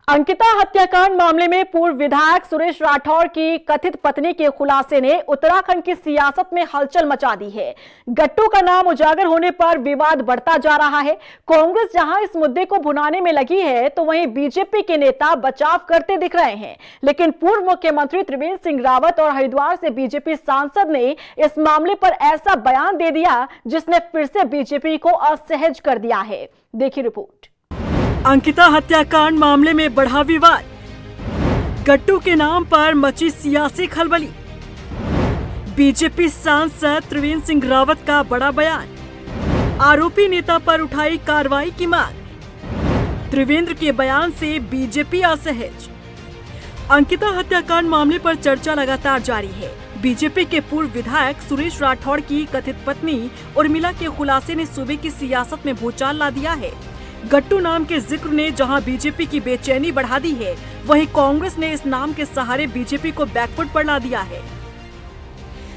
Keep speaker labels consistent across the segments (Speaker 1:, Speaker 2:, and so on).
Speaker 1: अंकिता हत्याकांड मामले में पूर्व विधायक सुरेश राठौर की कथित पत्नी के खुलासे ने उत्तराखंड की सियासत में हलचल मचा दी है। गट्टू का नाम उजागर होने पर विवाद बढ़ता जा रहा है। कांग्रेस जहां इस मुद्दे को भुनाने में लगी है, तो वहीं बीजेपी के नेता बचाव करते दिख रहे हैं। लेकिन पूर्व मुख्यमंत्री त्रिवेंद्र सिंह रावत और हरिद्वार से बीजेपी सांसद ने इस मामले पर ऐसा बयान दे दिया जिसने फिर से बीजेपी को असहज कर दिया है। देखिए रिपोर्ट। अंकिता हत्याकांड मामले में बढ़ा विवाद, गट्टू के नाम पर मची सियासी खलबली। बीजेपी सांसद त्रिवेंद्र सिंह रावत का बड़ा बयान, आरोपी नेता पर उठाई कार्रवाई की मांग। त्रिवेंद्र के बयान से बीजेपी असहज। अंकिता हत्याकांड मामले पर चर्चा लगातार जारी है। बीजेपी के पूर्व विधायक सुरेश राठौर की कथित पत्नी उर्मिला के खुलासे ने सूबे की सियासत में भूचाल ला दिया है। गट्टू नाम के जिक्र ने जहां बीजेपी की बेचैनी बढ़ा दी है, वहीं कांग्रेस ने इस नाम के सहारे बीजेपी को बैकफुट पर ला दिया है।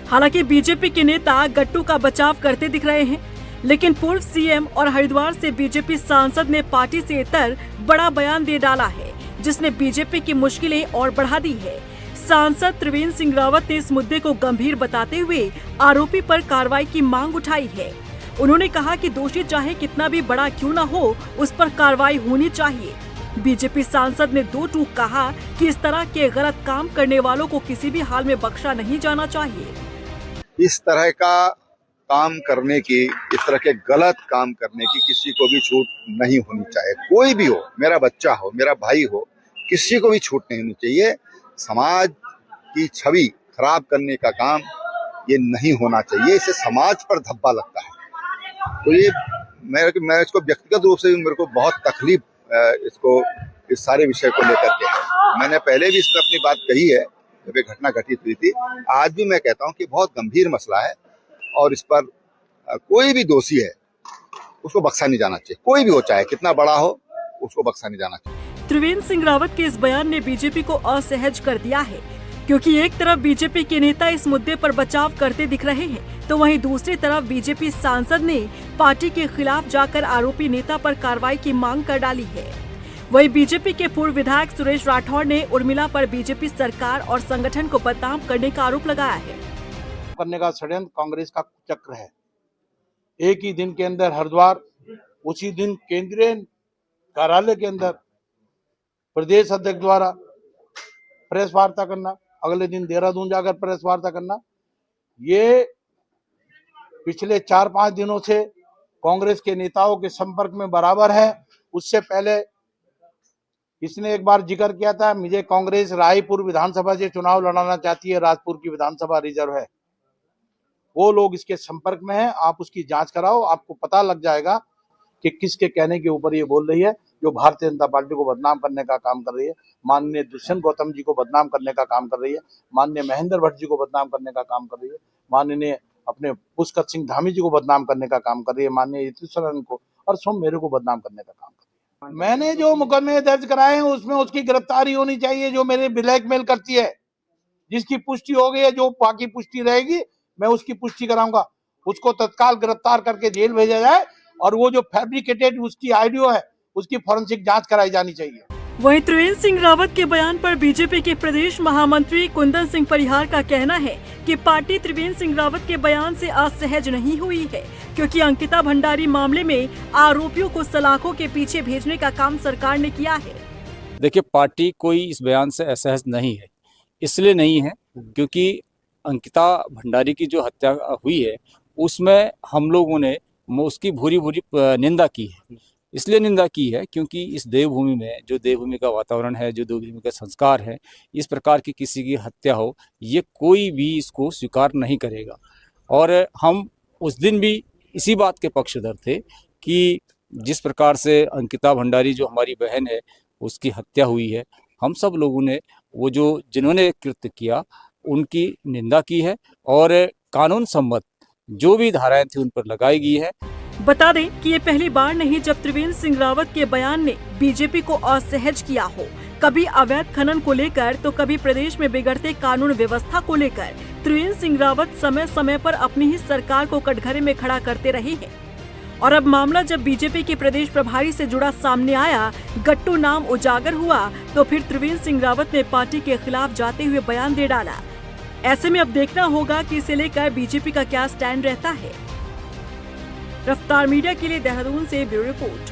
Speaker 1: हालांकि बीजेपी के नेता गट्टू का बचाव करते दिख रहे हैं, लेकिन पूर्व सीएम और हरिद्वार से बीजेपी सांसद ने पार्टी से इतर बड़ा बयान दे डाला है, जिसने बीजेपी की मुश्किलें और बढ़ा दी है। सांसद त्रिवेंद्र सिंह रावत ने इस मुद्दे को गंभीर बताते हुए आरोपी पर कार्रवाई की मांग उठाई है। उन्होंने कहा कि दोषी चाहे कितना भी बड़ा क्यों न हो, उस पर कार्रवाई होनी चाहिए। बीजेपी सांसद ने दो टूक कहा कि इस तरह के गलत काम करने वालों को किसी भी हाल में बख्शा नहीं जाना चाहिए।
Speaker 2: इस तरह का काम करने की, इस तरह के गलत काम करने की किसी को भी छूट नहीं होनी चाहिए। कोई भी हो, मेरा बच्चा हो, मेरा भाई हो, किसी को भी छूट नहीं होनी चाहिए। समाज की छवि खराब करने का काम ये नहीं होना चाहिए। इससे समाज पर धब्बा लगता है। तो ये मैं इसको व्यक्तिगत रूप से भी मेरे को बहुत तकलीफ इस सारे विषय को लेकर के। मैंने पहले भी इसमें अपनी बात कही है जब ये घटना घटित हुई थी। आज भी मैं कहता हूँ कि बहुत गंभीर मसला है और इस पर कोई भी दोषी है उसको बख्शा नहीं जाना चाहिए। कोई भी हो, चाहे कितना बड़ा हो, उसको बख्शा नहीं जाना चाहिए।
Speaker 1: त्रिवेंद्र सिंह रावत के इस बयान ने बीजेपी को असहज कर दिया है, क्योंकि एक तरफ बीजेपी के नेता इस मुद्दे पर बचाव करते दिख रहे हैं, तो वहीं दूसरी तरफ बीजेपी सांसद ने पार्टी के खिलाफ जाकर आरोपी नेता पर कार्रवाई की मांग कर डाली है। वहीं बीजेपी के पूर्व विधायक सुरेश राठौर ने उर्मिला पर बीजेपी सरकार और संगठन को बदनाम करने का आरोप लगाया है।
Speaker 3: करने का षड्यंत्र कांग्रेस का चक्र है। एक ही दिन के अंदर हरिद्वार, उसी दिन केंद्रीय कार्यालय के अंदर प्रदेश अध्यक्ष द्वारा प्रेस वार्ता करना, अगले दिन देहरादून जाकर प्रेस वार्ता करना, ये पिछले 4-5 दिनों से कांग्रेस के नेताओं के संपर्क में बराबर है। उससे पहले इसने एक बार जिक्र किया था, मुझे कांग्रेस रायपुर विधानसभा से चुनाव लड़ाना चाहती है, राजपुर की विधानसभा रिजर्व है। वो लोग इसके संपर्क में हैं। आप उसकी जांच कराओ, आपको पता लग जाएगा कि किसके कहने के ऊपर ये बोल रही है, जो भारतीय जनता पार्टी को बदनाम करने का काम कर रही है, माननीय दुष्यंत गौतम जी को बदनाम करने का काम कर रही है, माननीय महेंद्र भट्ट जी को बदनाम करने का काम कर रही है, माननीय अपने पुष्कर सिंह धामी जी को बदनाम करने का काम कर रही है, माननीय यतीश्वरन को और सोम मेरे को बदनाम करने का काम कर रही है। मैंने जो मुकदमे दर्ज कराए हैं उसमें उसकी गिरफ्तारी होनी चाहिए, जो मेरे ब्लैकमेल करती है। जिसकी पुष्टि हो गई है, जो बाकी पुष्टि रहेगी मैं उसकी पुष्टि कराऊंगा। उसको तत्काल गिरफ्तार करके जेल भेजा जाए और वो जो फैब्रिकेटेड उसकी ऑडियो है उसकी फॉरेंसिक जांच कराई जानी चाहिए।
Speaker 1: वहीं त्रिवेंद्र सिंह रावत के बयान पर बीजेपी के प्रदेश महामंत्री कुंदन सिंह परिहार का कहना है कि पार्टी त्रिवेंद्र सिंह रावत के बयान से असहज नहीं हुई है, क्योंकि अंकिता भंडारी मामले में आरोपियों को सलाखों के पीछे भेजने का काम सरकार ने किया है।
Speaker 4: देखिए, पार्टी कोई इस बयान से असहज नहीं है। इसलिए नहीं है क्योंकि अंकिता भंडारी की जो हत्या हुई है उसमें हम लोगों ने उसकी भूरी निंदा की है। इसलिए निंदा की है क्योंकि इस देवभूमि में जो देवभूमि का वातावरण है, जो देवभूमि का संस्कार है, इस प्रकार की किसी की हत्या हो, ये कोई भी इसको स्वीकार नहीं करेगा। और हम उस दिन भी इसी बात के पक्षधर थे कि जिस प्रकार से अंकिता भंडारी जो हमारी बहन है उसकी हत्या हुई है, हम सब लोगों ने वो जो जिन्होंने कृत्य किया उनकी निंदा की है और कानून सम्मत जो भी धाराएं थी उन पर लगाई गई है।
Speaker 1: बता दें कि ये पहली बार नहीं जब त्रिवेंद्र सिंह रावत के बयान ने बीजेपी को असहज किया हो। कभी अवैध खनन को लेकर तो कभी प्रदेश में बिगड़ते कानून व्यवस्था को लेकर त्रिवेंद्र सिंह रावत समय समय पर अपनी ही सरकार को कटघरे में खड़ा करते रहे हैं। और अब मामला जब बीजेपी के प्रदेश प्रभारी से जुड़ा सामने आया, गट्टू नाम उजागर हुआ, तो फिर त्रिवेंद्र सिंह रावत ने पार्टी के खिलाफ जाते हुए बयान दे डाला। ऐसे में अब देखना होगा कि इसे लेकर बीजेपी का क्या स्टैंड रहता है। रफ्तार मीडिया के लिए देहरादून से ब्यूरो रिपोर्ट।